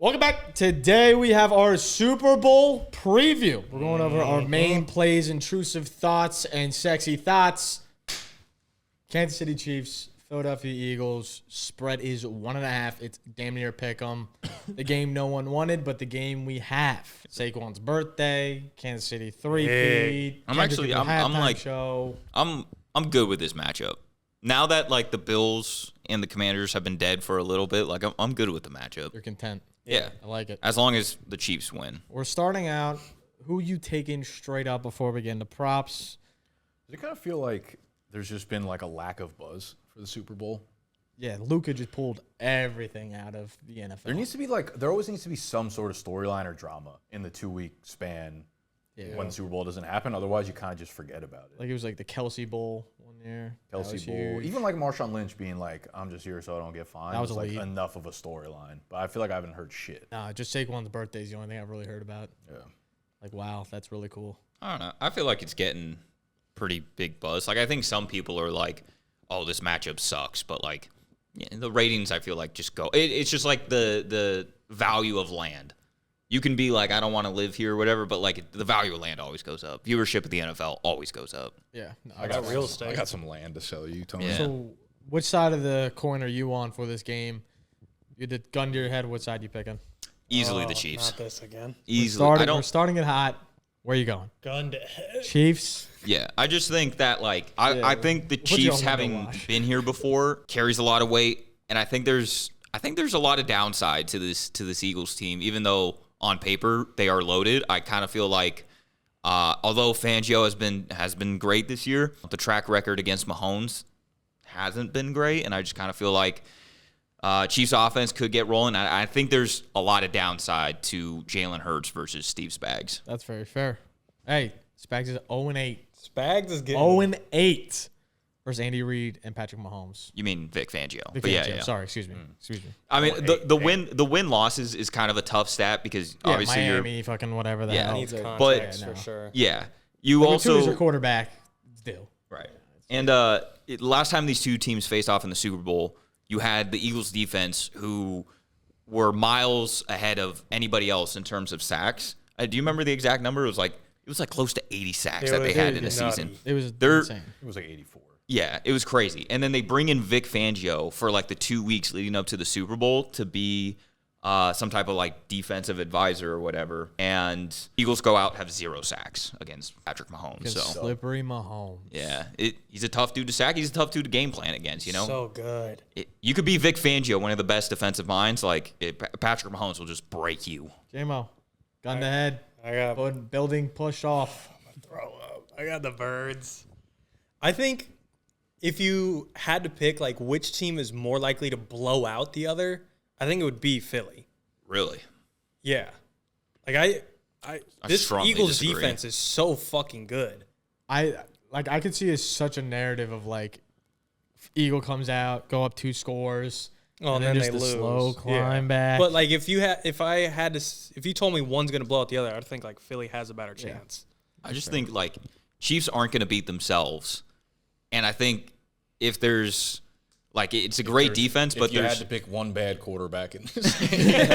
Welcome back. Today we have our Super Bowl preview. We're going over our main plays, intrusive thoughts, and sexy thoughts. Kansas City Chiefs, Philadelphia Eagles. Spread is 1.5. It's damn near pick 'em. The game no one wanted, but the game we have. Saquon's birthday, Kansas City three-peat. I'm good with this matchup. Now that like the Bills and the Commanders have been dead for a little bit, like I'm good with the matchup. You're content. Yeah, I like it. As long as the Chiefs win. We're starting out. Who you taking straight up before we get into props? Does it kind of feel like there's just been like a lack of buzz for the Super Bowl? Yeah, Luka just pulled everything out of the NFL. There always needs to be some sort of storyline or drama in the 2-week span when the Super Bowl doesn't happen. Otherwise, you kind of just forget about it. Like it was like the Kelsey Bowl one year. Kelsey Bowl. Even like Marshawn Lynch being like, I'm just here so I don't get fined. That was like enough of a storyline. But I feel like I haven't heard shit. Nah, just Saquon's birthday is the only thing I've really heard about. Yeah. Like, wow, that's really cool. I don't know. I feel like it's getting pretty big buzz. Like I think some people are like, oh, this matchup sucks. But like the ratings, I feel like just go. It's just like the value of land. You can be like, I don't want to live here or whatever, but like the value of land always goes up. Viewership of the NFL always goes up. Yeah. No, I got real estate. I got some land to sell you, Tony. Yeah. So which side of the coin are you on for this game? You did gun to your head. What side you picking? Easily the Chiefs. Not this again. Easily. We're starting it hot. Where are you going? Gun to head. Chiefs. Yeah, I just think that like I think the Chiefs having been here before carries a lot of weight, and I think there's a lot of downside to this Eagles team, even though on paper they are loaded. I kind of feel like although Fangio has been great this year, the track record against Mahomes hasn't been great, and I just kind of feel like Chiefs offense could get rolling. I think there's a lot of downside to Jalen Hurts versus Steve Spags. That's very fair. Hey, Spags is 0-8. Spags is getting 0-8 versus Andy Reid and Patrick Mahomes. You mean Vic Fangio? Vic But Fangio. yeah. Sorry, excuse me. Excuse me. I mean the win losses is kind of a tough stat because obviously Miami, fucking whatever the Yeah. hell. needs but- context Yeah, no. for sure. yeah. You Tua's also your quarterback still. right. And last time these two teams faced off in the Super Bowl, you had the Eagles defense who were miles ahead of anybody else in terms of sacks. Do you remember the exact number? It was like close to 80 sacks that they had in a season. It was They're- insane. It was like 84. Yeah, it was crazy. And then they bring in Vic Fangio for like the 2 weeks leading up to the Super Bowl to be some type of like defensive advisor or whatever. And Eagles go out, have 0 sacks against Patrick Mahomes. So Slippery Mahomes. yeah, he's a tough dude to sack. He's a tough dude to game plan against, you know? So good. You could be Vic Fangio, one of the best defensive minds. Like Patrick Mahomes will just break you. J-Mo, gun to head. I got Building push off. throw up. I got the birds. I think if you had to pick like which team is more likely to blow out the other, I think it would be Philly. Really? Yeah. Like this strongly Eagles disagree. defense is so fucking good. I could see such a narrative of like Eagle comes out, go up 2 scores. Oh, and then then just they the lose. slow climb back. But like if you told me one's gonna blow out the other, I'd think like Philly has a better chance. I just think like Chiefs aren't going to beat themselves. And I think if there's like it's a great defense, but if you there's had to pick one bad quarterback in this game.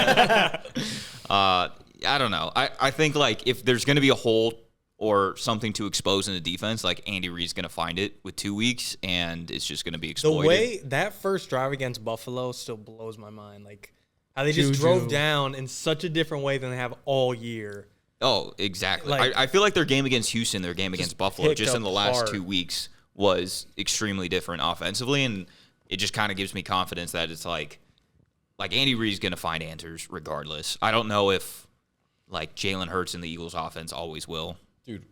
I don't know. I think like if there's going to be a hole or something to expose in the defense, like Andy Reid's going to find it with 2 weeks, and it's just going to be The exploited. way that first drive against Buffalo still blows my mind. Like how they just Juju. drove down in such a different way than they have all year. Oh, exactly. Like- I feel like their game against Houston, their game against Buffalo, picked just in up the last hard. 2 weeks was extremely different offensively, and it just kind of gives me confidence that it's like Andy Reid's going to find answers regardless. I don't know if like Jalen Hurts and the Eagles offense always will. Dude,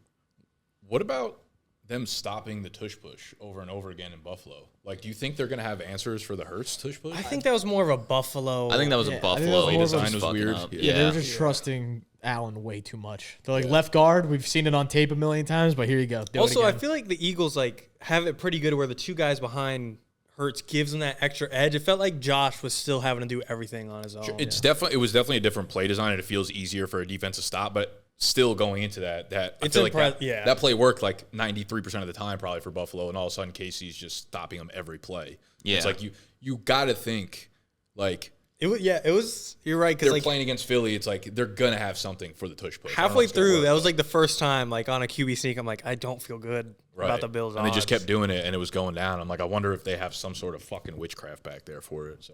what about them stopping the tush push over and over again in Buffalo? Like, do you think they're going to have answers for the Hurts tush push? I think that was more of a Buffalo. I think that was Yeah, a I think that Buffalo. was more of a- Design was fucking weird. up. Yeah. yeah, they were just trusting Allen way too much. They're like left guard. We've seen it on tape a million times, but here you go. Do Also, it I again. feel like the Eagles like have it pretty good where the 2 guys behind Hurts gives them that extra edge. It felt like Josh was still having to do everything on his own. It was definitely a different play design, and it feels easier for a defense to stop. But still, going into that I It's feel like yeah. that play worked like 93% of the time, probably for Buffalo, and all of a sudden Casey's just stopping them every play. Yeah. It's like you got to think like It was. You're right, because They're like playing against Philly. It's like they're gonna have something for the tush push. halfway through, that was like the first time, like on a QB sneak, I'm like, I don't feel good about the Bills. And they just kept doing it, and it was going down. I'm like, I wonder if they have some sort of fucking witchcraft back there for it. So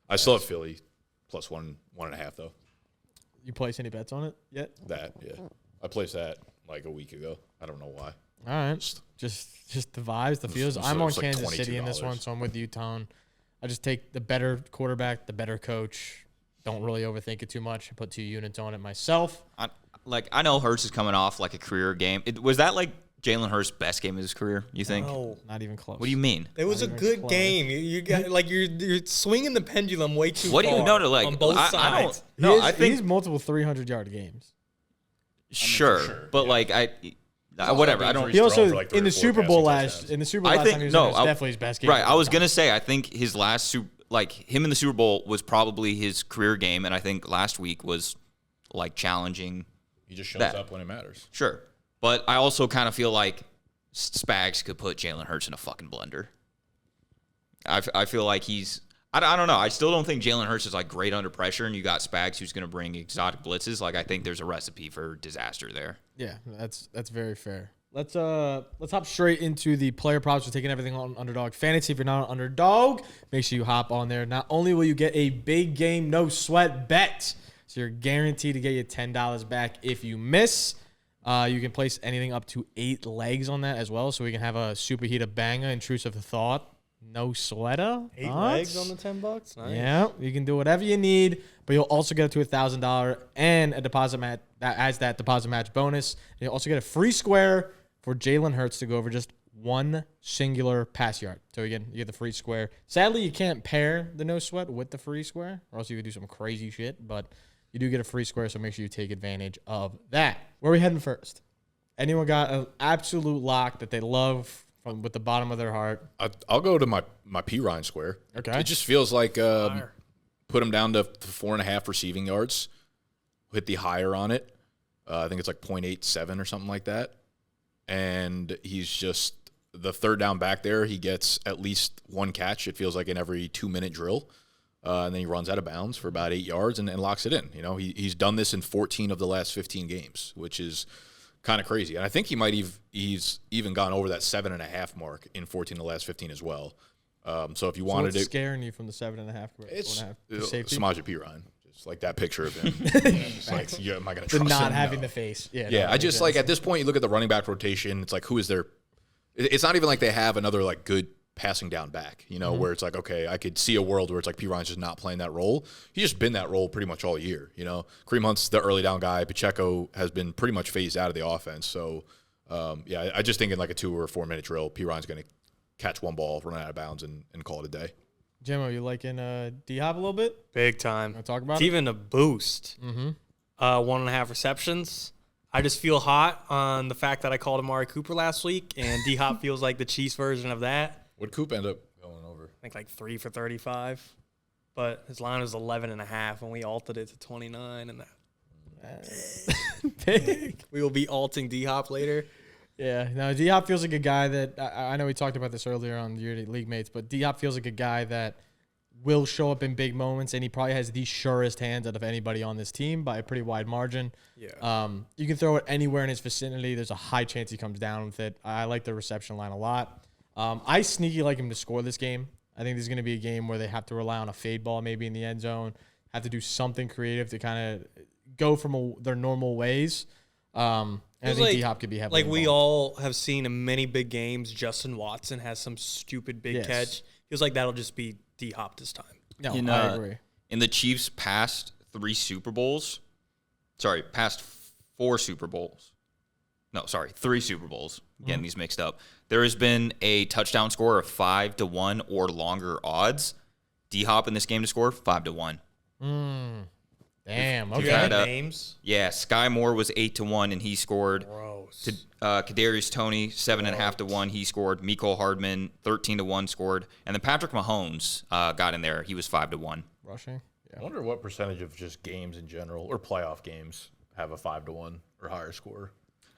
I still have Philly plus 1.5 though. You place any bets on it yet? That I placed that like a week ago. I don't know why. All right, just the vibes, the feels. I'm on Kansas City in this one, so I'm with you, Tone. I just take the better quarterback, the better coach. Don't really overthink it too much. I put 2 units on it myself. I know Hurts is coming off like a career game. Was that like Jalen Hurts' best game of his career, you think? No, Not even close. What do you mean? it was a good game. You got like you're swinging the pendulum way too What do far. you know to like? on both I sides? don't. No, I think he's multiple 300-yard games. sure, but like whatever. I don't. He also for like 3 in or the 4 Super Bowl passing touchdowns. last time he was in, it was I- definitely his best game. Right, of I all was time. gonna say I think his last him in the Super Bowl was probably his career game, and I think last week was like challenging. He just shows that. up when it matters. Sure, but I also kind of feel like Spags could put Jalen Hurts in a fucking blender. I feel like he's. I don't know. I still don't think Jalen Hurts is like great under pressure, and you got Spags who's going to bring exotic blitzes. Like I think there's a recipe for disaster there. Yeah, that's very fair. Let's hop straight into the player props. We're taking everything on Underdog Fantasy. If you're not an Underdog, make sure you hop on there. Not only will you get a big game, no sweat bet, so you're guaranteed to get your $10 back if you miss. You can place anything up to 8 legs on that as well, so we can have a superheater banger, intrusive thought, no sweater. 8 legs on the $10. Nice. Yeah, you can do whatever you need, but you'll also get to $1,000 and a deposit match that adds that deposit match bonus. And you'll also get a free square for Jalen Hurts to go over just one singular pass yard. So again, you get the free square. Sadly, you can't pair the no sweat with the free square, or else you could do some crazy shit. But you do get a free square, so make sure you take advantage of that. Where are we heading first? Anyone got an absolute lock that they love from with the bottom of their heart? I'll go to my P Ryan square. Okay. It just feels like put him down to 4.5 receiving yards. Hit the higher on it. I think it's like 0.87 or something like that. And he's just the third down back there. He gets at least 1 catch. It feels like in every 2-minute drill. And then he runs out of bounds for about 8 yards and locks it in. You know, he's done this in 14 of the last 15 games, which is kind of crazy. And I think he's even gone over that 7.5 mark in 14 of the last 15 as well. So if you wanted what's to, scaring you from the 7.5? it's safety? Samaje Perine, just like that picture of him. Just like, yeah, am I going to The trust not him? having No. the face. Yeah. Yeah, no, I just like at this point, you look at the running back rotation. It's like, who is there? It's not even like they have another like good passing down back, you know, where it's like, okay, I could see a world where it's like P. Ryan's just not playing that role. He's just been that role pretty much all year, you know. Kareem Hunt's the early down guy. Pacheco has been pretty much phased out of the offense. So, yeah, I just think in like a 2 or 4 minute drill, P. Ryan's going to catch one ball, run out of bounds, and call it a day. Jimmo, you liking D-Hop a little bit? Big time. Want to talk about It's it? even a boost. 1.5 receptions. I just feel hot on the fact that I called Amari Cooper last week, and D-Hop feels like the Chiefs version of that. Would Coop end up going over? I think like 3 for 35. But his line was 11.5, and we altered it to 29. And Big. we will be alting D-Hop later. Yeah, no, D-Hop feels like a guy that I know we talked about this earlier on your league mates, but D-Hop feels like a guy that will show up in big moments, and he probably has the surest hands out of anybody on this team by a pretty wide margin. Yeah. You can throw it anywhere in his vicinity. There's a high chance he comes down with it. I like the reception line a lot. I sneaky like him to score this game. I think this is going to be a game where they have to rely on a fade ball maybe in the end zone, have to do something creative to kind of go from their normal ways. And I think D-Hop could be heavily like we involved. all have seen in many big games, Justin Watson has some stupid big catch. Feels like that'll just be D-Hop this time. No, I agree. In the Chiefs' past 4 Super Bowls. No, sorry, 3 Super Bowls. Getting these mixed up. There has been a touchdown score of 5-1 or longer odds. D-Hop in this game to score 5-1. Damn. Do you Okay. have names? Yeah, Sky Moore was 8-1 and he scored. Gross. Kadarius Toney 7.5-1 he scored. Mecole Hardman 13-1 scored, and then Patrick Mahomes got in there. He was 5-1. Rushing. I wonder what percentage of just games in general or playoff games have a 5-1 or higher score.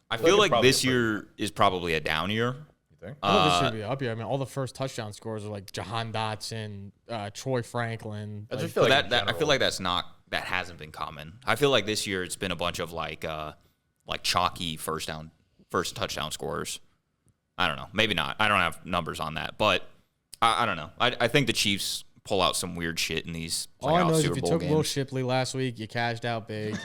I feel it's like probably this year is probably a down year. You think? I don't think this should be up here. I mean, all the first touchdown scores are like Jahan Dotson, Troy Franklin. I Like, just feel like I feel like that hasn't been common. I feel like this year it's been a bunch of like chalky first touchdown scorers. I don't know. Maybe not. I don't have numbers on that, but I don't know. I think the Chiefs pull out some weird shit in these all I know is Super if you Bowl took games. Will Shipley last week, you cashed out big,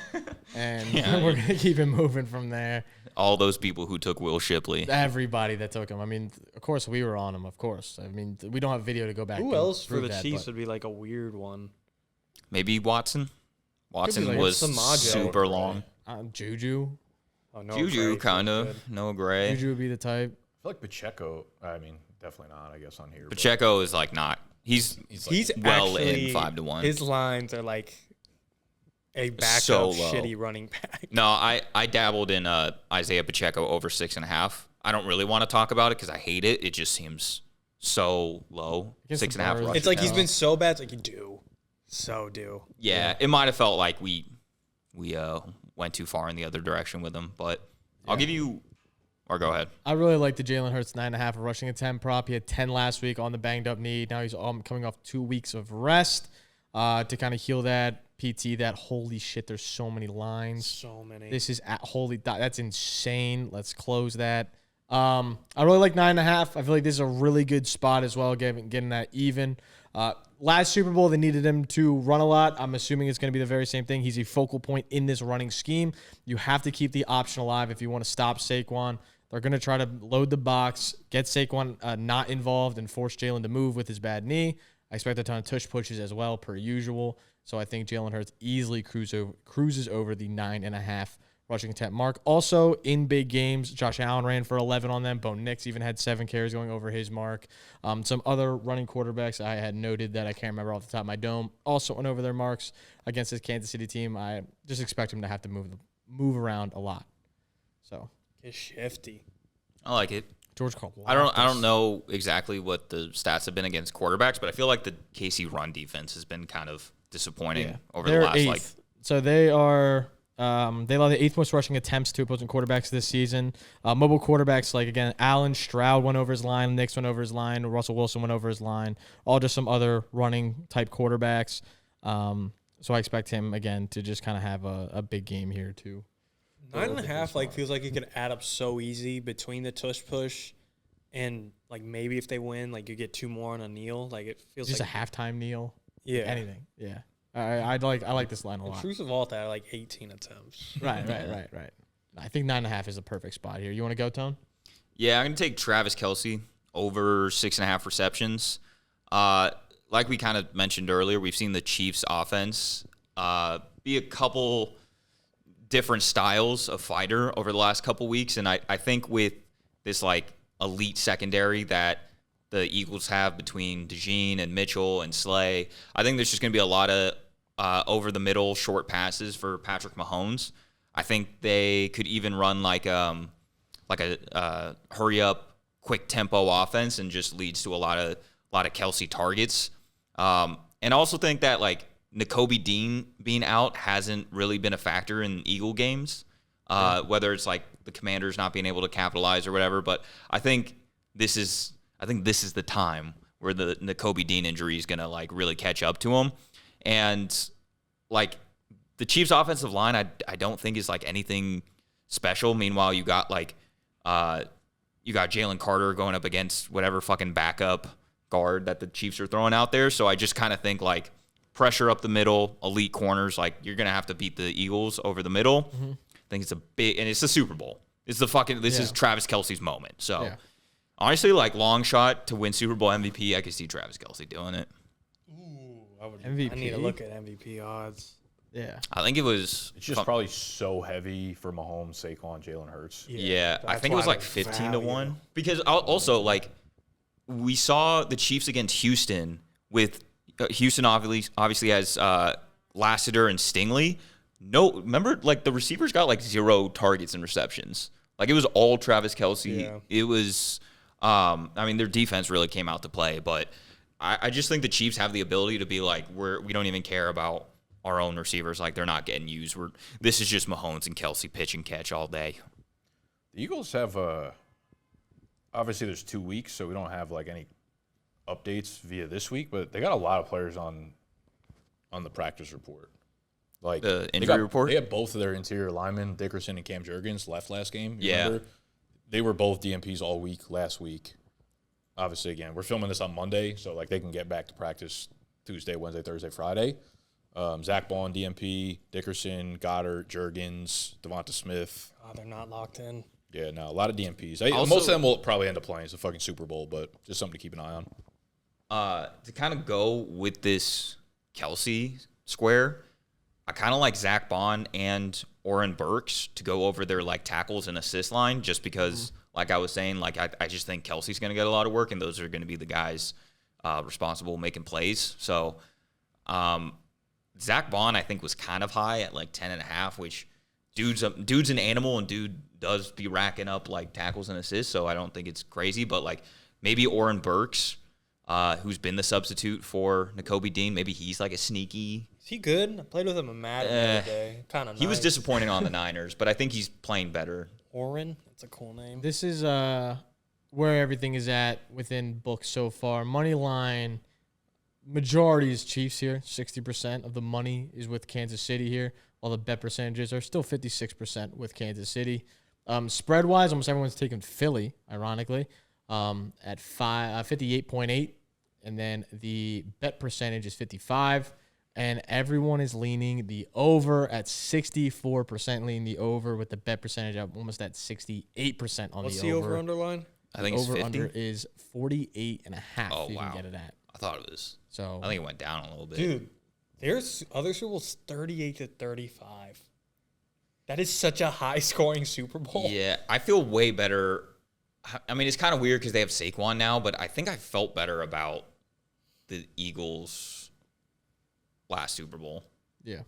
and we're gonna keep it moving from there. All those people who took Will Shipley. Everybody that took him. I mean, of course we were on him. Of course. I mean, we don't have video to go back. Who and else for prove the that, Chiefs but would be like a weird one? Maybe Watson. Watson like was Samaje. super long. Juju. Oh, no, Juju kind of. Noah Gray. Juju would be the type. I feel like Pacheco. I mean, definitely not. I guess on here. Pacheco is like not. He's well actually, in 5-1. His lines are like a backup So low. shitty running back. No, I dabbled in Isaiah Pacheco over 6.5. I don't really want to talk about it because I hate it. It just seems so low. Against the 6.5 Bears. rushing It's like he's yards. been so bad. It's like you do. So do. Yeah, it might have felt like we went too far in the other direction with him, but I'll give you. Or go ahead. I really like the Jalen Hurts 9.5 rushing attempt prop. He had 10 last week on the banged up knee. Now he's coming off 2 weeks of rest to kind of heal that, PT that. Holy shit, there's so many lines. So many. This is that's insane. Let's close that. I really like 9.5. I feel like this is a really good spot as well, getting that even. Last Super Bowl, they needed him to run a lot. I'm assuming it's going to be the very same thing. He's a focal point in this running scheme. You have to keep the option alive if you want to stop Saquon. They're going to try to load the box, get Saquon not involved, and force Jalen to move with his bad knee. I expect a ton of tush pushes as well, per usual. So I think Jalen Hurts easily cruises over the 9.5 rushing attempt mark. Also, in big games, Josh Allen ran for 11 on them. Bo Nix even had 7 carries going over his mark. Some other running quarterbacks I had noted that I can't remember off the top of my dome also went over their marks against this Kansas City team. I just expect him to have to move around a lot. So It's shifty. I like it. George Cole. I don't know exactly what the stats have been against quarterbacks, but I feel like the KC run defense has been kind of disappointing over the last 8th. So they are. They allow the 8th most rushing attempts to opposing quarterbacks this season. Mobile quarterbacks like, again, Allen, Stroud went over his line, Nix went over his line, Russell Wilson went over his line, all just some other running type quarterbacks. So I expect him, again, to just kind of have a big game here too. 9.5 like feels like it could add up so easy between the tush push and like maybe if they win, like you get 2 more on a kneel. Like it feels Just like a halftime kneel. yeah. Anything. Yeah. I like this line a lot. Intrusive Alta had like 18 attempts. Right. I think 9.5 is the perfect spot here. You want to go, Tone? Yeah, I'm going to take Travis Kelce over 6.5 receptions. Like we kind of mentioned earlier, we've seen the Chiefs offense be a couple different styles of fighter over the last couple weeks. And I think with this like elite secondary that the Eagles have between DeJean and Mitchell and Slay, I think there's just going to be a lot of over the middle short passes for Patrick Mahomes. I think they could even run like a hurry up, quick tempo offense, and just leads to a lot of Kelce targets. And I also think that like Nakobe Dean being out hasn't really been a factor in Eagle games, whether it's like the Commanders not being able to capitalize or whatever. But I think this is the time where the Nakobe Dean injury is gonna like really catch up to him. And like the Chiefs' offensive line, I don't think is like anything special. Meanwhile, you got Jalen Carter going up against whatever fucking backup guard that the Chiefs are throwing out there. So I just kind of think like pressure up the middle, elite corners. Like you're gonna have to beat the Eagles over the middle. Mm-hmm. I think it's and it's the Super Bowl. It's this is Travis Kelce's moment. So honestly, like long shot to win Super Bowl MVP, I could see Travis Kelce doing it. MVP. I need to look at MVP odds. Yeah. I think it was. It's just probably so heavy for Mahomes, Saquon, Jalen Hurts. Yeah, I think it was like 15-1. Because also like we saw the Chiefs against Houston with Houston obviously has Lassiter and Stingley. No, remember like the receivers got like 0 targets and receptions. Like it was all Travis Kelce. Yeah. It was. I mean, their defense really came out to play, but I just think the Chiefs have the ability to be like we don't even care about our own receivers. Like they're not getting used. This is just Mahomes and Kelce pitch and catch all day. The Eagles have a obviously there's 2 weeks, so we don't have like any updates via this week, but they got a lot of players on the practice report. Like the injury report? They had both of their interior linemen, Dickerson and Cam Jurgens, left last game. Yeah. Remember? They were both DMPs all week last week. Obviously, again, we're filming this on Monday, so like they can get back to practice Tuesday, Wednesday, Thursday, Friday. Zach Bond, DMP, Dickerson, Goddard, Jurgens, Devonta Smith. Oh, they're not locked in. Yeah, no, a lot of DMPs. Also, most of them will probably end up playing. It's a fucking Super Bowl, but just something to keep an eye on. To kind of go with this Kelsey square, I kind of like Zach Bond and Oren Burks to go over their like tackles and assist line, just because, like I was saying, like I just think Kelsey's going to get a lot of work, and those are going to be the guys responsible making plays. So Zach Bond, I think, was kind of high at like 10.5, which dude's an animal, and dude does be racking up like tackles and assists. So I don't think it's crazy, but like maybe Oren Burks, who's been the substitute for Nakobe Dean, maybe he's like a sneaky. Is he good? I played with him in Madden the other day. Kind of. He was disappointing on the Niners, but I think he's playing better. Oren, that's a cool name. This is where everything is at within books so far. Money line, majority is Chiefs here. 60% of the money is with Kansas City here, while the bet percentages are still 56% with Kansas City. Spread-wise, almost everyone's taking Philly, ironically, at 58.8, and then the bet percentage is 55, and everyone is leaning the over at 64%, leaning the over with the bet percentage at almost at 68% on What's the the over. underline? I think it's 50. Over-under is 48.5. Oh, you wow. can get it at. I thought it was. So I think it went down a little bit. Dude, there's other Super Bowls 38-35. That is such a high-scoring Super Bowl. Yeah, I feel way better. I mean, it's kind of weird because they have Saquon now, but I think I felt better about the Eagles last Super Bowl. Yeah.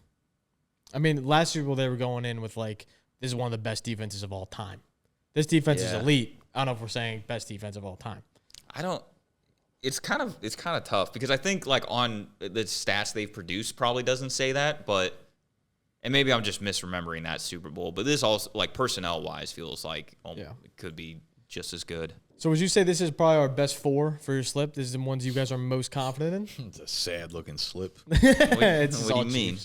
I mean, last Super Bowl they were going in with like, this is one of the best defenses of all time. This defense is elite. I don't know if we're saying best defense of all time. It's kind of tough because I think like on the stats they've produced probably doesn't say that, but and maybe I'm just misremembering that Super Bowl, but this also like personnel wise feels like it could be just as good. So would you say this is probably our best four for your slip? This is the ones you guys are most confident in? It's a sad looking slip. What do you mean?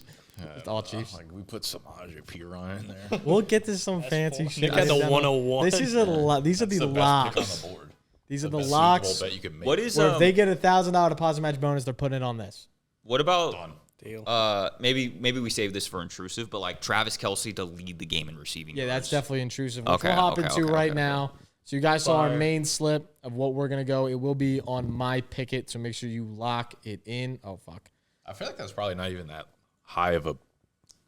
It's all Chiefs. Like we put some Ajay Piran in there. We'll get to some fancy shit. Nick had the 101. This is a lot. These are the Best pick locks. on the board. These are the best locks. Super Bowl bet you could make. What is Where if they get a $1,000 deposit match bonus, they're putting it on this. what about Done. Deal. maybe we save this for Intrusive, but like Travis Kelce to lead the game in receiving. Yeah, that's yards. definitely intrusive. Which Okay, we'll hop okay, into okay, right okay, now. So you guys saw our Fire. main slip of what we're gonna go. It will be on my picket, so make sure you lock it in. Oh fuck. I feel like that's probably not even that high of a,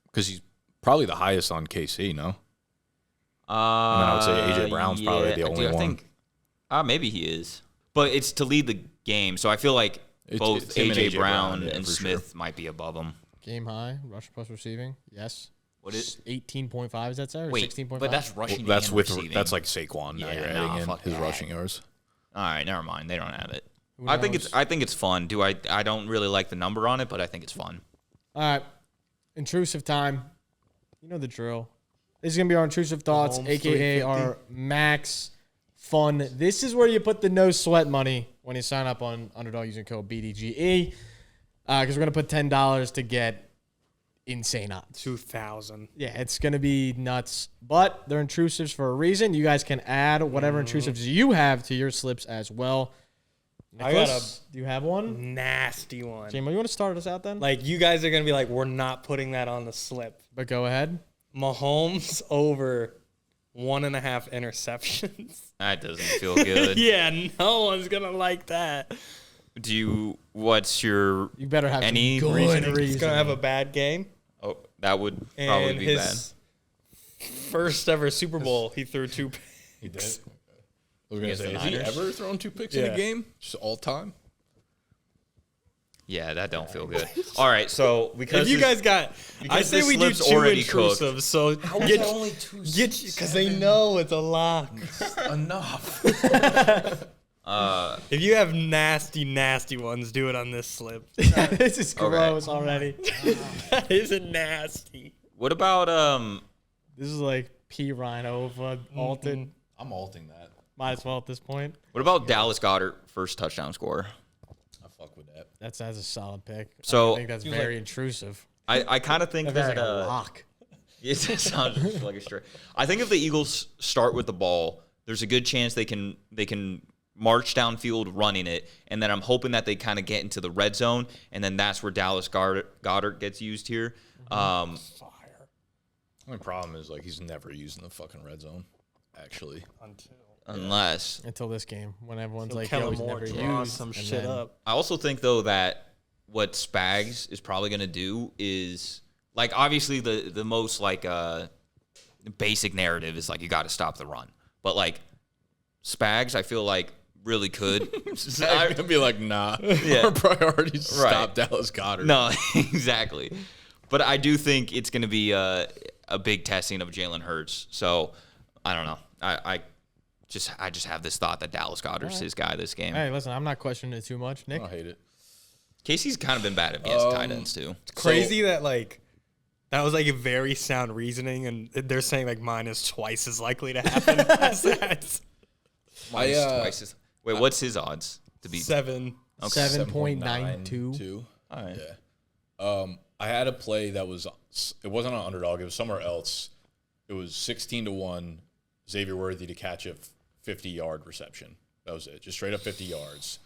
because he's probably the highest on KC. No. And then I would say AJ Brown's probably the only I one. think maybe he is, but it's to lead the game, so I feel like both it's him and AJ Brown yeah, and for Smith sure. might be above him. Game high, rush plus receiving. Yes. What is 18.5? Is that say? Or wait? 16.5? But that's rushing. That's and with receiving. that's like Saquon. Now Yeah, you're nah, adding in fuck his that. rushing yards. All right, never mind. They don't have it. Who I think knows? it's fun. I don't really like the number on it, but I think it's fun. All right. Intrusive time. You know the drill. This is gonna be our intrusive thoughts, Home aka 350. our max fun. This is where you put the no sweat money when you sign up on Underdog using code BDGE. Because we're gonna put $10 to get insane odds. 2,000. Yeah, it's gonna be nuts. But they're intrusives for a reason. You guys can add whatever intrusives you have to your slips as well. I got Nicholas, do you have one? Nasty one. Jamo, you want to start us out then? Like, you guys are going to be like, we're not putting that on the slip. But go ahead. Mahomes over 1.5 interceptions. That doesn't feel good. Yeah, no one's going to like that. What's your You better have Any some good reasoning? reason. He's going to have a bad game. Oh, that would probably And be bad. his first ever Super Bowl, he threw 2 picks. He did. I was gonna Against say, the has he Niners? ever thrown 2 picks in Yeah. a game? Just all time? Yeah, that don't feel good. All right, so because If you guys got, I because say this we do slip's 2 already cooked. intrusives, so get because they know it's a lock. Enough. If you have nasty ones, do it on this slip. This is gross already. That isn't nasty. what about This is like P. Rhino altered. I'm alting that. Might as well at this point. What about Dallas Goedert first touchdown score? I fuck with that. That's a solid pick. So I think that's very intrusive. I kind of think That feels that like a lock. it sounds just like a straight. I think if the Eagles start with the ball, there's a good chance they can march downfield running it, and then I'm hoping that they kind of get into the red zone, and then that's where Dallas Goedert gets used here. Fire. The only problem is like he's never using the fucking red zone, actually. Until this game, when everyone's like, yo, he's never used some shit up. I also think though that what Spags is probably going to do is like obviously the most like basic narrative is like you got to stop the run, but like Spags I feel like really could. I'm gonna be like, nah. Our priority is to stop Dallas Goedert. No, exactly. But I do think it's going to be a big testing of Jalen Hurts. So I don't know. I just have this thought that Dallas Goedert's his guy this game. Hey, listen, I'm not questioning it too much, Nick. I don't hate it. Casey's kind of been bad against tight ends too. It's crazy that like that was like a very sound reasoning, and they're saying like mine is twice as likely to happen as that. Mine's twice as. Wait, what's his odds to beat? 7. Okay. 7.92. All right. Yeah. I had a play that was, it wasn't on Underdog, it was somewhere else. It was 16-1, Xavier Worthy to catch a 50-yard reception. That was it, just straight up 50 yards.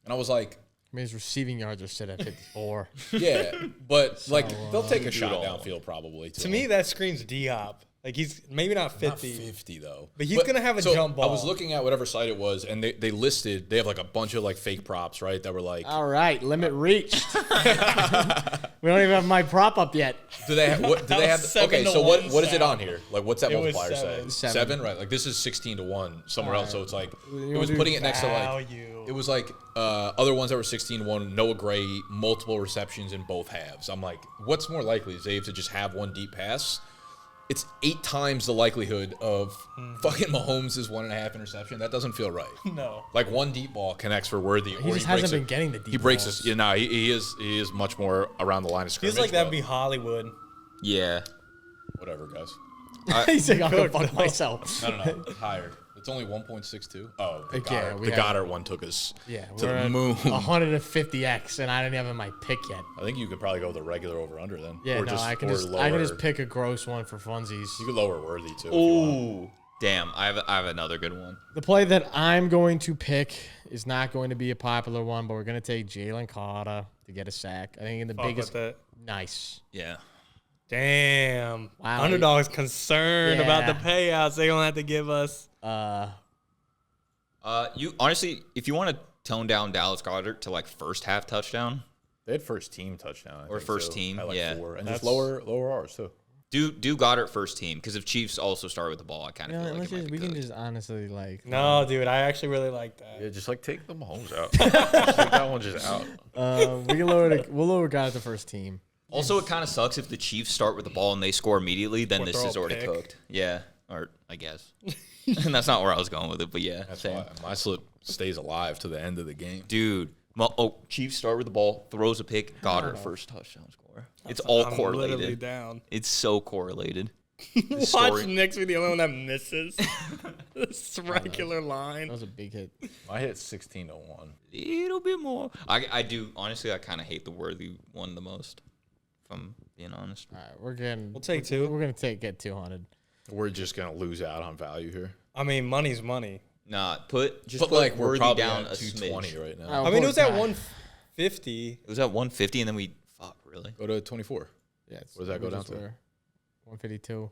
And I was like, I mean, his receiving yards are set at 54. yeah, but like they'll take a shot downfield probably. To me, that screams D-Hop. Like he's maybe not 50. Not 50 though. But he's gonna have a jump ball. I was looking at whatever site it was, and they listed, they have like a bunch of like fake props, right? That were like, All right, limit reached. We don't even have my prop up yet. do they have, what do they have? Okay, so what is it on here? Like what's that It was multiplier say? 7. 7, right? Like this is 16-1 somewhere else. So it's like You it was wanna do putting it next to like value. it was like other ones that were 16-1. Noah Gray, multiple receptions in both halves. I'm like, what's more likely, Zave, to just have one deep pass? It's 8 times the likelihood of fucking Mahomes' 1.5 interception. That doesn't feel right. No. Like one deep ball connects for Worthy. He just hasn't been getting the deep He breaks balls. us. You know, he is much more around the line of scrimmage. Feels like that'd but be Hollywood. Yeah. whatever, guys. He's like, I'll go fuck myself. No. Higher. It's only 1.62. Oh, the Yeah, Goddard, we the have- Goddard one took us Yeah, to we're the at moon. 150x, and I didn't have my pick yet. I think you could probably go with the regular over-under then. Yeah, or no, just, I can or just lower, pick a gross one for funsies. You could lower Worthy, too, if you want. Ooh. Damn, I have another good one. The play that I'm going to pick is not going to be a popular one, but we're going to take Jalen Carter to get a sack. I think in the Fuck biggest. with it. Nice. Yeah. Damn. Wow. Underdog's concerned about the Yeah. payouts they're gonna have to give us. You honestly, if you want to tone down Dallas Goedert to like first half touchdown, They had first team touchdown. I Or think, first too. team, At like yeah. 4. And That's- just lower ours, too. do Goddard first team because if Chiefs also start with the ball, I kind of feel like it might be we can good. just honestly like. No, dude, I actually really like that. Yeah, just like take the Mahomes out. Just take that one just out. We can we'll lower God at the first team. Also, it kind of sucks if the Chiefs start with the ball and they score immediately, then Or this throw is a already pick. cooked. Yeah, or I guess. And that's not where I was going with it, but yeah, That's same. why my slip stays alive to the end of the game. Dude, Chiefs start with the ball, throws a pick, Goddard first touchtion score. It's all I'm literally correlated. down. It's so correlated. Watch Nick's be the only one that misses this regular line. That was a big hit. I hit 16-1. Little bit more. I do honestly. I kind of hate the Worthy one the most. If I'm being honest. All right, we're getting. We'll take 2. We're gonna get 200. We're just gonna lose out on value here. I mean, money's money. Nah, put But like we're Worthy probably down at a 220 smidge. right now. Oh, I mean, it poor was at guy. 150. It was at 150, and then we really. Go to 24. Yeah. What does that go down to? 152.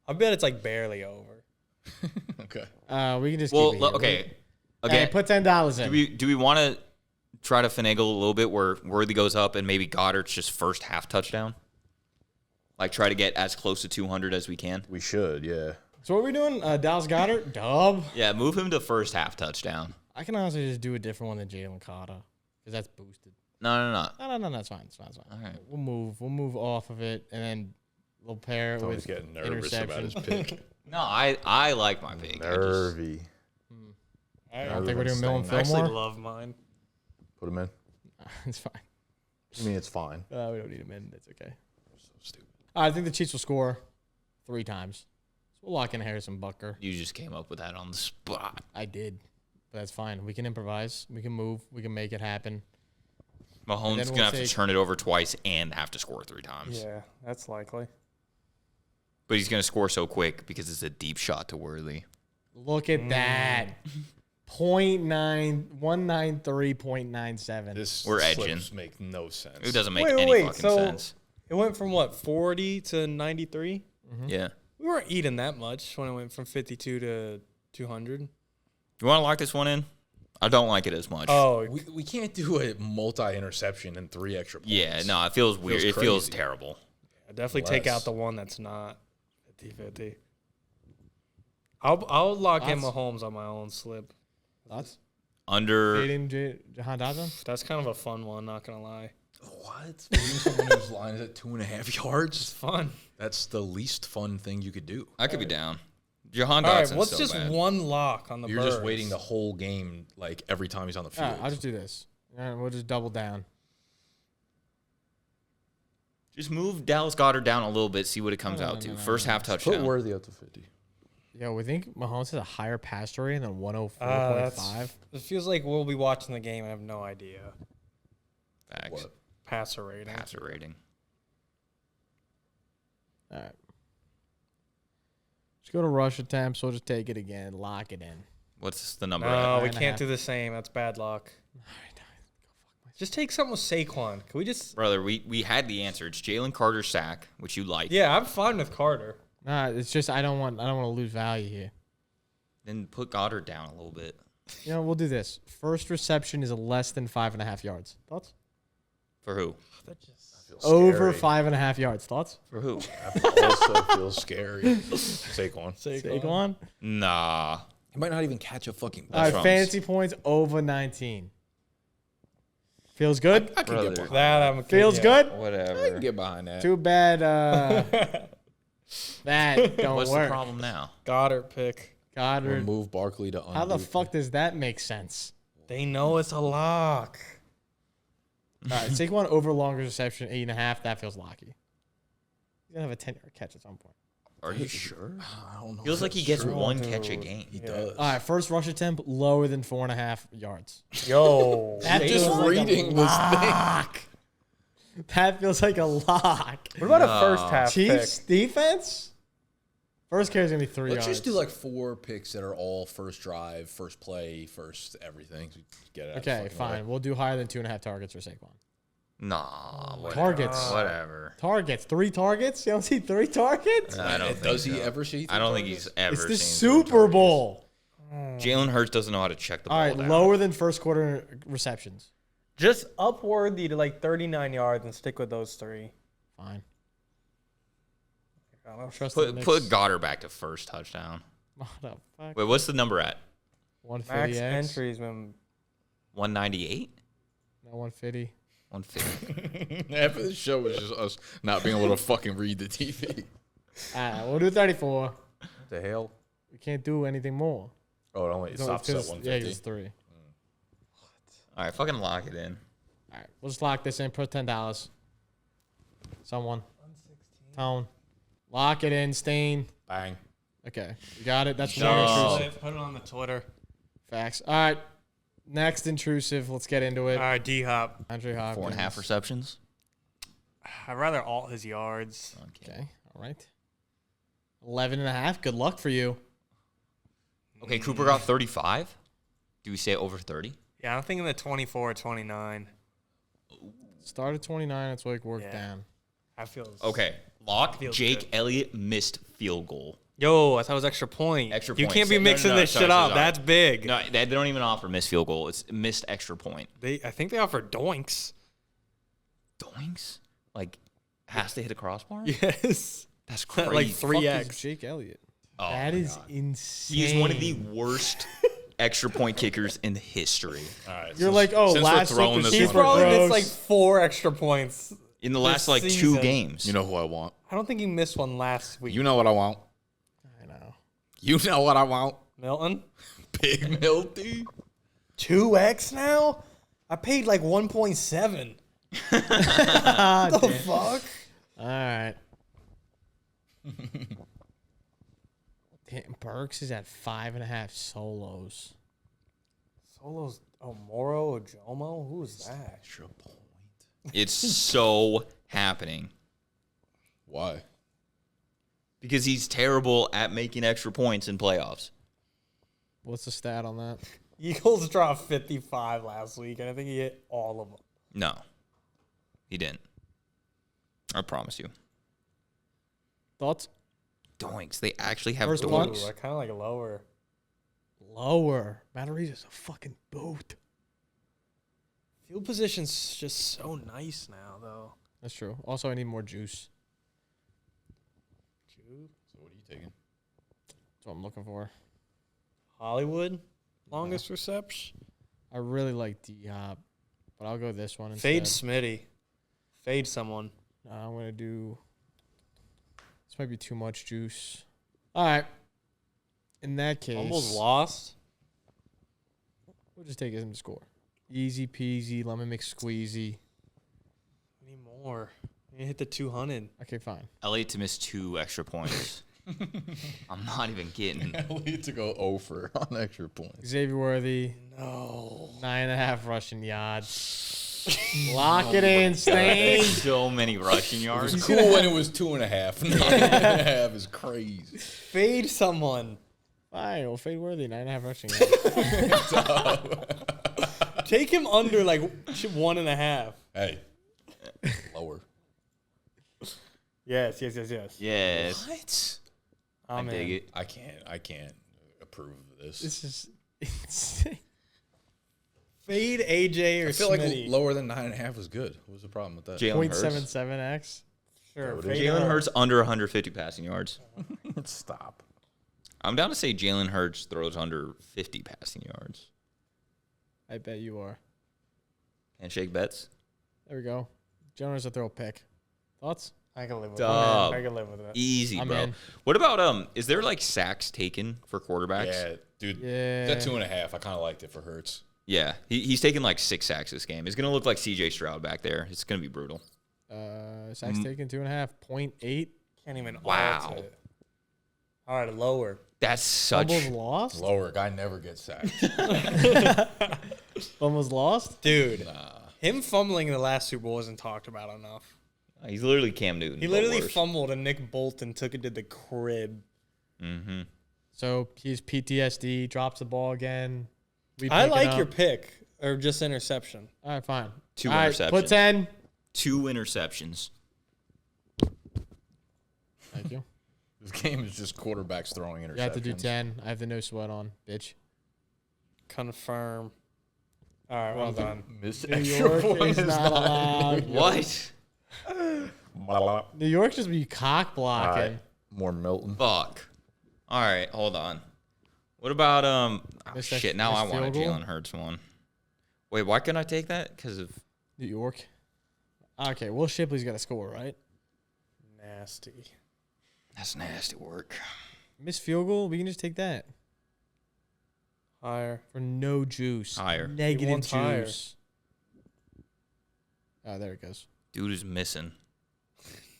I bet it's like barely over. Okay. We can just. Well, keep it here. okay. Hey, Again, put $10 in. do we want to try to finagle a little bit where Worthy goes up and maybe Goddard's just first half touchdown? Like try to get as close to 200 as we can. We should, yeah. So what are we doing? Dallas Goedert, dub. Yeah, move him to first half touchdown. I can honestly just do a different one than Jalen Carter because that's boosted. No. No, that's fine. It's fine. All right. We'll move off of it, and then we'll pair it Tony's with getting nervous about his interceptions. pick. No, I like my pick. Nervy. I don't think we're doing Mill and I actually Fillmore. love mine. Put him in. It's fine. I mean, it's fine. We don't need him in. It's okay. So stupid. I think the Chiefs will score 3 times. we'll lock in Harrison Butker. You just came up with that on the spot. I did. But that's fine. We can improvise. We can move. We can make it happen. Mahomes going to have to turn it over twice and have to score 3 times. Yeah, that's likely. But he's going to score so quick because it's a deep shot to Worley. Look at that. 193.97. This We're edging. Make no sense. It doesn't make any fucking sense. It went from what, 40 to 93? Yeah. We weren't eating that much when it went from 52 to 200. You want to lock this one in? I don't like it as much. Oh, We can't do a multi-interception and 3 extra points. Yeah, no, it feels weird. It feels crazy. terrible. I definitely take out the one that's not 50-50. I'll lock in Mahomes on my own slip. Thoughts? Under. Jahan Dodson? That's kind of a fun one, not going to lie. What? Beating someone whose line is at 2.5 yards? It's fun. That's the least fun thing you could do. I could be down. Jahan All right, Dotson's what's so just bad. one lock on the You're birds? just waiting the whole game, like every time he's on the field. I'll just do this. We'll just double down. Just move Dallas Goedert down a little bit, see what it comes out to. First half touchdown. Put Worthy up to 50. Yo, we think Mahomes has a higher passer rating than 104.5. It feels like we'll be watching the game and I have no idea. Facts. What? Passer rating. Passer rating. All right. Just go to rush attempts. We'll just take it again. Lock it in. What's the number? No, at? we 9.5. can't do the same. That's bad luck. All right. Go fuck myself. Just take something with Saquon. Can we just... Brother, we had the answer. It's Jalen Carter's sack, which you like. Yeah, I'm fine with Carter. Nah, it's just I don't want to lose value here. Then put Goddard down a little bit. You know, we'll do this. First reception is less than 5.5 yards. Thoughts? For who? Over 5.5 yards. Thoughts? For who? That also feels scary. Saquon. Saquon? Nah. He might not even catch a fucking All right, Trumps. fantasy points over 19. Feels good? I can Brother. get behind That I'm Feels yeah. good? I Whatever. can get behind that. Too bad that don't What's work. the problem now? Goddard pick. Goddard. Remove Barkley to How the undo. fuck does that make sense? They know it's a lock. All right, Saquon over longer reception, 8.5. That feels locky. He's going to have a 10-yard catch at some point. Are you sure? I don't know. Feels like he gets one catch a Dude. game. He does. All right, first rush attempt, lower than 4.5 yards. Yo. That Just feels like reading a this lock. That feels like a lock. What about a first half Chiefs pick? defense? First carry is going to be 3 Let's yards. just do like 4 picks that are all first drive, first play, first everything. So get it out of the Okay, fucking fine. way. We'll do higher than 2.5 targets for Saquon. Nah. Whatever. Targets. Whatever. Targets. 3 targets? You don't see 3 targets? I don't think Does so. he ever see? I don't think he's ever It's the seen 3 Super Bowl. Jalen Hurts doesn't know how to check the ball All right, down. lower than first quarter receptions. Just upworthy to like 39 yards and stick with those 3. Fine. I don't Trust the Put Knicks. Goddard back to first touchdown. What the fuck? Wait, what's the number at? 150 Max entries been 198? No, 150. 150. Half of the show was just us not being able to fucking read the TV. We'll do 34. What the hell? We can't do anything more. Oh, no, wait. It stops at Yeah, 150. it's 3. All right, fucking lock it in. All right, we'll just lock this in. Put $10. Someone. Tone. Lock it in, Stain. Bang. Okay, you got it. That's No. one Oh. intrusive. Put it on the Twitter. Facts. All right, next intrusive. Let's get into it. All right, D-Hop. Andre Hopkins. 4.5 receptions. I'd rather alt his yards. Okay, all right. 11.5. Good luck for you. Okay, Cooper got 35. Do we say over 30? Yeah, I'm thinking the 24 or 29. Start at 29. It's like work Yeah. down. I feel. Okay, lock. Feels Jake good. Elliott missed field goal. Yo, I thought it was extra point. Extra You point. can't be No, mixing no, this sorry, shit up. sorry. That's big. No, they don't even offer missed field goal. It's missed extra point. I think they offer doinks. Doinks? Like, has to hit a crossbar? Yes. That's crazy. Like Fuck is 3x. Jake Elliott. Oh That my is God. insane. He's one of the worst extra point kickers in history. All right. You're like, oh, since we're last throwing week was this He's super one- probably missed gross. like 4 extra points. In the last, like, 2 season. games. You know who I want. I don't think he missed one last week. You know what I want. I know. You know what I want. Milton? Big Milty. 2x now? I paid like 1.7. Ah, What the damn. fuck? All right. Burks is at 5.5 solos. Solos. Oh, Moro Ojomo? Who is that? Extra point. It's so happening. Why? Because he's terrible at making extra points in playoffs. What's the stat on that? Eagles dropped 55 last week, and I think he hit all of them. No, he didn't. I promise you. Thoughts? Doinks. They actually have First doinks. punch? Ooh, I kind of like a lower. Lower. Batteries is a fucking boot. Field position's just so nice now, though. That's true. Also, I need more juice. So what are you taking? That's what I'm looking for. Hollywood, longest reception. I really like D-Hop, but I'll go this one instead. Fade Smitty. Fade someone. I'm going to do... This might be too much juice. All right. In that case... Fumbles lost. We'll just take him to score. Easy peasy, lemon McSqueezy. We need more. We need to hit the 200. Okay, fine. LA to miss 2 extra points. I'm not even getting. LA to go over on extra points. Xavier Worthy, No. 9.5 rushing yards. Lock it in, Stain. So many rushing It yards. was cool when it was 2.5. 9.5 is crazy. Fade someone. Fine, well, Fade Worthy, 9.5 rushing yards. Take him under like 1.5. Hey, lower. Yes. Yes. What? I dig it. I can't approve of this. This is insane. Fade AJ or I feel like Smitty. lower than 9.5 is good. What was the problem with that? Jalen Hurts. 0.77x. Sure. Jalen Hurts under 150 passing yards. Stop. I'm down to say Jalen Hurts throws under 50 passing yards. I bet you are. Handshake bets. There we go. Jonas a throw pick. Thoughts? I can live with Dub. that. I can live with that. Easy, I'm bro. in. What about is there like sacks taken for quarterbacks? Yeah, dude. Yeah. That 2.5, I kind of liked it for Hurts. Yeah, he's taken like 6 sacks this game. It's gonna look like C.J. Stroud back there. It's gonna be brutal. Sacks taken 2.5. 0.8. Can't even Wow. alt it. All right, lower. That's such. Fumbles lost? Lower. Guy never gets sacked. Fumbles lost? Dude, Nah. him fumbling in the last Super Bowl wasn't talked about enough. He's literally Cam Newton. He but literally worse. fumbled and Nick Bolton took it to the crib. Mm-hmm. So he's PTSD, drops the ball again. We I pick it like up. your pick, or just interception. All right, fine. 2 All right, interceptions. put 10. 2 interceptions. Thank you. This game is just quarterbacks throwing interceptions. You have to do 10. I have the no sweat on, bitch. Confirm. All right, well Well done. Miss New extra York point is not allowed. What? New York just be cock blocking. All right. More Milton. Fuck. All right, hold on. What about oh, Missed that- shit? Now I missed want a field goal? Jalen Hurts one. Wait, why couldn't I take that? Because of New York. Okay, Will Shipley's got to score, right? Nasty. that's nasty work. Missed field goal, we can just take that. Higher. For no juice. Higher. Negative wants higher. juice. Oh, there it goes. Dude is missing.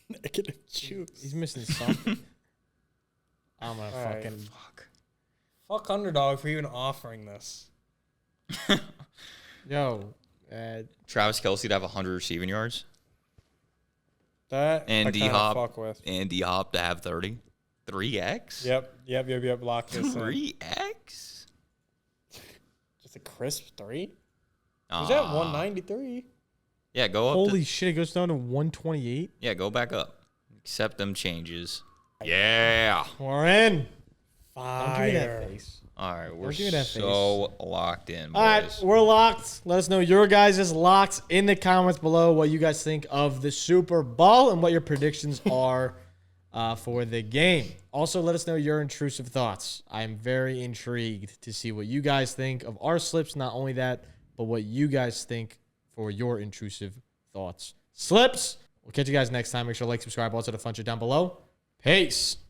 Negative juice. He's missing something. I'm going to All right. fucking... Fuck underdog for even offering this. Yo. Travis Kelce to have 100 receiving yards That And I kinda D-Hop. fuck with. and D-Hop to have 30. 3x? Yep. Lock this in. 3x? Just a crisp 3? He's Ah. at 193. Yeah, go up. Holy shit, it goes down to 128. Yeah, go back up. Accept them changes. Yeah. We're in. Don't give me that Fire. face. All right, we're give me that so locked in, boys. All right, we're locked. Let us know your guys' locks in the comments below, what you guys think of the Super Bowl and what your predictions are for the game. Also, let us know your intrusive thoughts. I'm very intrigued to see what you guys think of our slips. Not only that, but what you guys think for your intrusive thoughts. Slips. We'll catch you guys next time. Make sure to like, subscribe, also to fun shit down below. Peace.